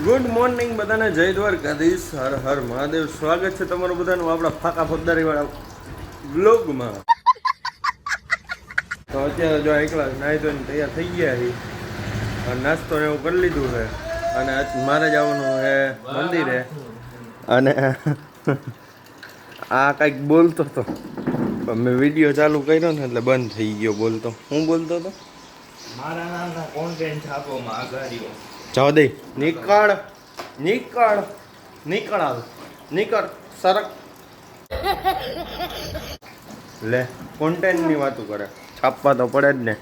Good morning બધાને, જય દ્વારકાધીશ, હર હર મહાદેવ. સ્વાગત છે તમારું બધાનું આપણા ફાકા ફોજદારી વાળા બ્લોગમાં. તો અત્યારે જો એકલા નાહી ધોઈને તૈયાર થઈ ગયા છે, નાસ્તો ને એવું કરી લીધું છે, અને મારે જવાનું છે મંદિરે. અને આ કંઈક બોલતો હતો, મેં વિડીયો ચાલુ કર્યો ને એટલે બંધ થઈ ગયો બોલતો. હું બોલતો હતો મારા નામના કોન્ટેન્ટ છાપોમાં આગારીઓ જાવ દે. નીકળ નીકળ નીકળ આવ નીકળ સરક. લે કોન્ટેન્ટની વાતો કરે, છાપવા તો પડે જ ને.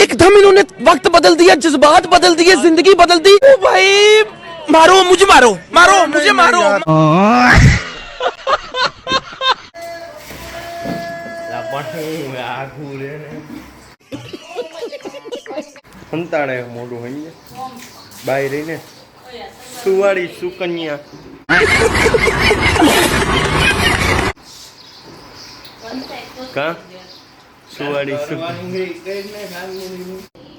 एकदम इन्होंने वक्त बदल दिया, जज्बात बदल दिए, जिंदगी बदल दी। ओ भाई मारो मुझे, मारो मारो मुझे, मारो। સંતાડે મોઢું હોય બાય રહીને સુવાળી સુકન્યા. કા સુવાળી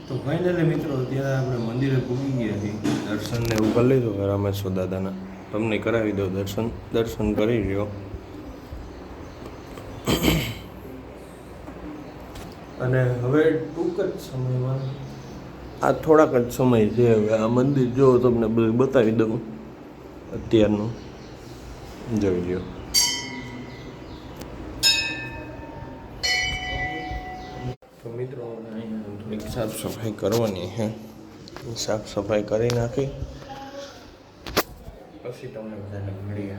તો ફાઇનલી મિત્રો અત્યારે આપણે મંદિરે પૂગી ગયા છીએ. દર્શન ને એવું કરી લીધું રામેશ્વર દાદાના. તમને કરાવી દો દર્શન કરી રહ્યો. અને હવે ટૂંક જ સમયમાં, આ થોડાક જ સમય છે હવે આ મંદિર જો તમને બધું બતાવી દઉં અત્યારનું. જોઈ લ્યો. તો મિત્રો થોડીક સાફ સફાઈ કરવાની છે, સાફ સફાઈ કરી નાખી પછી તમને બધાને મળીએ.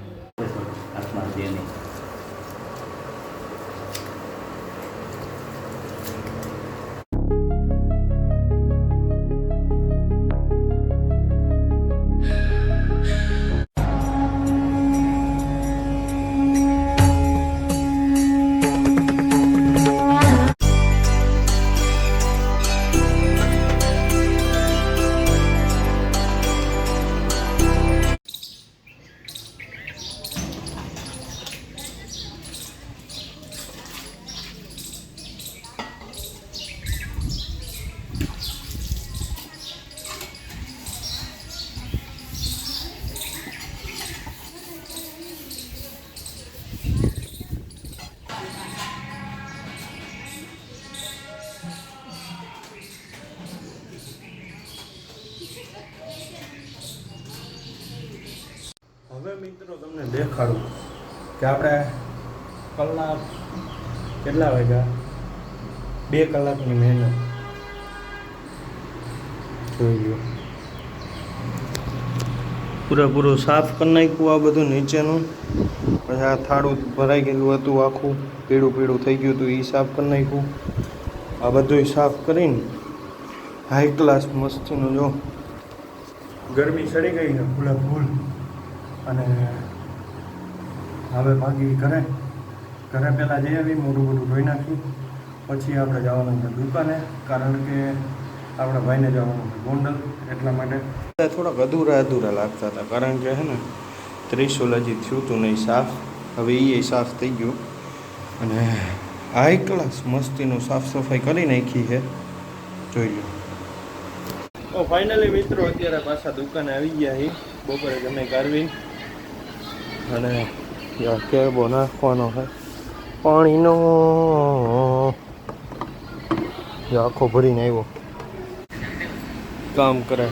હવે મિત્રો તમને દેખાડું કે આપણે કલાક કેટલા વાગ્યા, 2 કલાકની મહેનત જોઈ લો. પૂરેપૂરું સાફ કરી નાખ્યું આ બધું નીચેનું. પછી આ થાળું ભરાઈ ગયેલું હતું, આખું પીળું પીળું થઈ ગયું હતું, એ સાફ કરી નાખ્યું. આ બધું સાફ કરીને હાઈ ક્લાસ મસ્તીનું જો ગરમી ચડી ગઈ છે ફૂલે ફૂલ. અને હવે ભાગી ઘરે પહેલાં જઈ આવી, મોટું ધોઈ નાખી, પછી આપણે જવાનું છે દુકાને, કારણ કે આપણા ભાઈને જવાનું છે ગોંડલ. એટલા માટે થોડાક અધૂરા લાગતા હતા, કારણ કે હે ને ત્રિશુલ હજી થયું હતું નહીં સાફ. હવે એ સાફ થઈ ગયું અને હાઈ ક્લાસ મસ્તીનું સાફ સફાઈ કરી નાખી છે, જોઈ લો. તો ફાઇનલી મિત્રો અત્યારે પાછા દુકાને આવી ગયા છે. બપોરે જમે કાઢવી અને કેબો નાખવાનો છે પાણીનો. આખો ભરીને આવ્યો, કામ કરે.